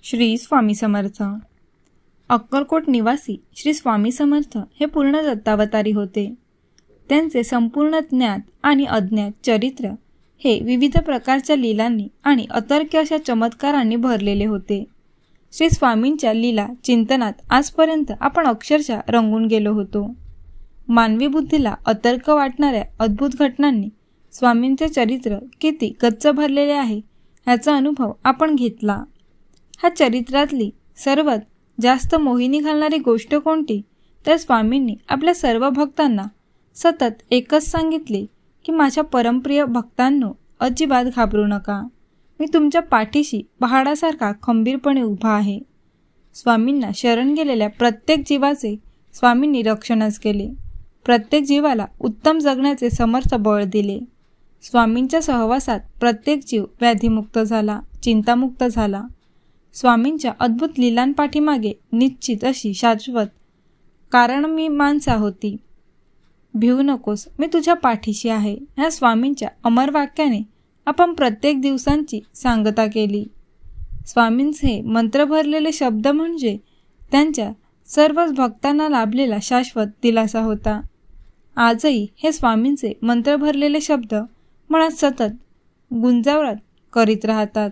श्री स्वामी समर्थ. अक्कलकोट निवासी श्री स्वामी समर्थ हे पूर्ण दत्तावतारी होते. त्यांचे संपूर्ण ज्ञात आणि अज्ञात चरित्र हे विविध प्रकारच्या लीलांनी आणि अतर्क्य अशा चमत्कारांनी भरलेले होते. श्री स्वामींच्या लीला चिंतनात आजपर्यंत आपण अक्षरशः रंगून गेलो होतो. मानवी बुद्धीला अतर्क वाटणाऱ्या अद्भुत घटनांनी स्वामींचे चरित्र किती गच्च भरलेले आहे ह्याचा अनुभव आपण घेतला. ह्या चरित्रातली सर्वात जास्त मोहिनी घालणारी गोष्ट कोणती, तर स्वामींनी आपल्या सर्व भक्तांना सतत एकच सांगितले की माझ्या परमप्रिय भक्तांनो, अजिबात घाबरू नका. मी तुमच्या पाठीशी पहाडासारखा खंबीरपणे उभा आहे. स्वामींना शरण गेलेल्या प्रत्येक जीवाचे स्वामींनी रक्षणच केले. प्रत्येक जीवाला उत्तम जगण्याचे समर्थ बळ दिले. स्वामींच्या सहवासात प्रत्येक जीव व्याधीमुक्त झाला, चिंतामुक्त झाला. स्वामींच्या अद्भुत लीलांपाठीमागे निश्चित अशी शाश्वत कारण मी माणसा होती. भिवू नकोस, मी तुझ्या पाठीशी आहे. ह्या स्वामींच्या अमर वाक्याने आपण प्रत्येक दिवसांची सांगता केली. स्वामींचे मंत्र भरलेले शब्द म्हणजे त्यांच्या सर्वच भक्तांना लाभलेला शाश्वत दिलासा होता. आजही हे स्वामींचे मंत्र भरलेले शब्द मनात सतत गुंजावत करीत राहतात.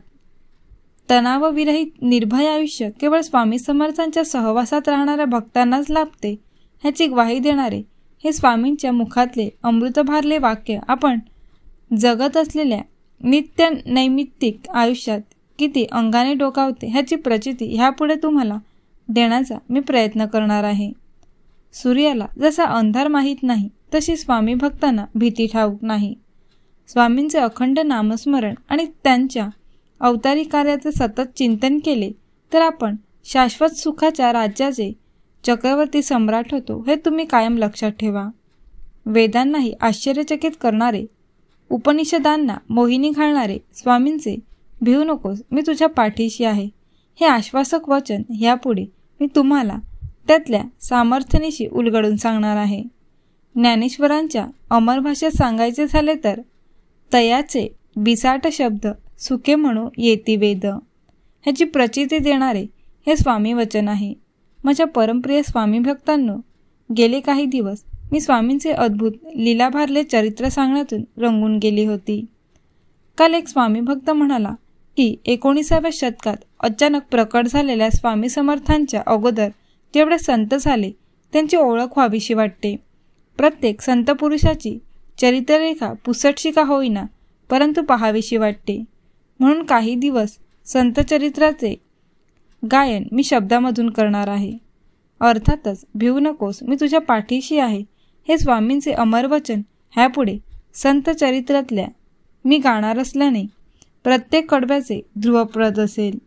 तणावविरहित निर्भय आयुष्य केवळ स्वामी समर्थांच्या सहवासात राहणाऱ्या भक्तांनाच लाभते ह्याची ग्वाही देणारे हे स्वामींच्या मुखातले अमृत भारले वाक्य आपण जगत असलेल्या नित्य नैमित्तिक आयुष्यात किती अंगाने डोकावते ह्याची प्रचिती ह्यापुढे तुम्हाला देण्याचा मी प्रयत्न करणार आहे. सूर्याला जसा अंधार माहीत नाही तशी स्वामी भक्तांना भीती ठाऊक नाही. स्वामींचे अखंड नामस्मरण आणि त्यांच्या अवतारी कार्याचे सतत चिंतन केले तर आपण शाश्वत सुखाच्या राज्याचे चक्रवर्ती सम्राट होतो हे तुम्ही कायम लक्षात ठेवा. वेदांनाही आश्चर्यचकित करणारे, उपनिषदांना मोहिनी घालणारे स्वामींचे भिवू नकोस, मी तुझ्या पाठीशी आहे हे आश्वासक वचन यापुढे मी तुम्हाला त्यातल्या सामर्थ्यनिशी उलगडून सांगणार आहे. ज्ञानेश्वरांच्या अमर भाषेत सांगायचे झाले तर तयाचे बिसाट शब्द सुखे म्हणू येती वेद ह्याची प्रचिती देणारे हे स्वामी वचन आहे. माझ्या परमप्रिय स्वामी भक्तांनो, गेले काही दिवस मी स्वामींचे अद्भुत लीलाभारले चरित्र सांगण्यातून रंगून गेली होती. काल एक स्वामी भक्त म्हणाला की 19व्या शतकात अचानक प्रकट झालेल्या स्वामी समर्थांच्या अगोदर जेवढे संत झाले त्यांची ओळख व्हावीशी वाटते. प्रत्येक संत पुरुषाची चरित्ररेखा पुसटशी का होईना परंतु पाहावीशी वाटते. म्हणून काही दिवस संत चरित्राचे गायन मी शब्दामधून करणार आहे. अर्थातच भिवू नकोस, मी तुझ्या पाठीशी आहे हे स्वामींचे अमर वचन ह्यापुढे संत चरित्रातल्या मी गाणार असल्याने प्रत्येक कडव्याचे ध्रुवप्रद असेल.